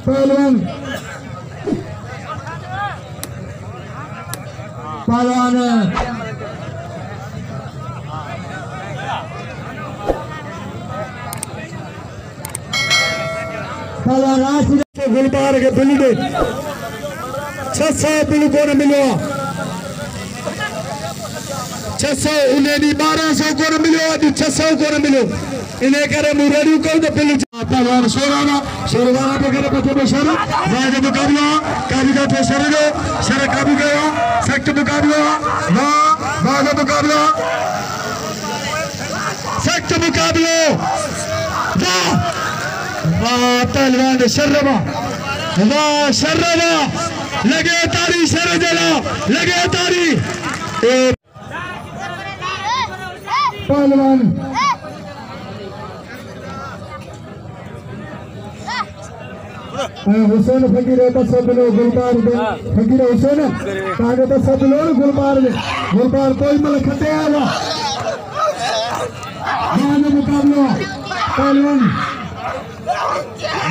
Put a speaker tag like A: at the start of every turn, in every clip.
A: पहलवान पहलवान पहलवान राशि गुलबार के बिल दे 600 बिल को न मिलो 600 उन्हें 1200 को न मिलो 600 को न मिलो इन्हें करे मुरेडी को तो बिल पहलवान शेरवाना पे करे बच्चे बेशर वाह मुकाबला काबिजा पे शरीरो शर काबू गया सख्त मुकाबला वाह मुकाबला सख्त मुकाबला वाह पहलवान शर्रवा वाह शर्रवा लगे तारी शर जला लगे तारी पहलवान हुसैन फकीर सब लोग गुलबार फकीर हुसैन कागे तो सब लोग गुलबार कोई मल खटे आवा मुकाबला पहलवान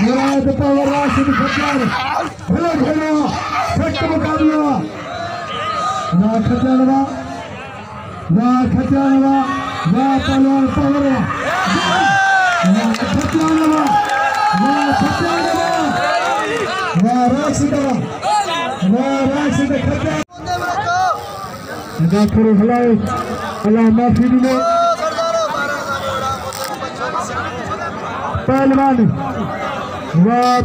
A: मुराद पावर राशिद खचार भलो खेलो सख्त मुकाबला वाह खचानवा वाह पहलवान पावर वाह खचानवा वाह राशिद खचार दाखिल हलाए अल्लाह माफी दिले पहलवान वाह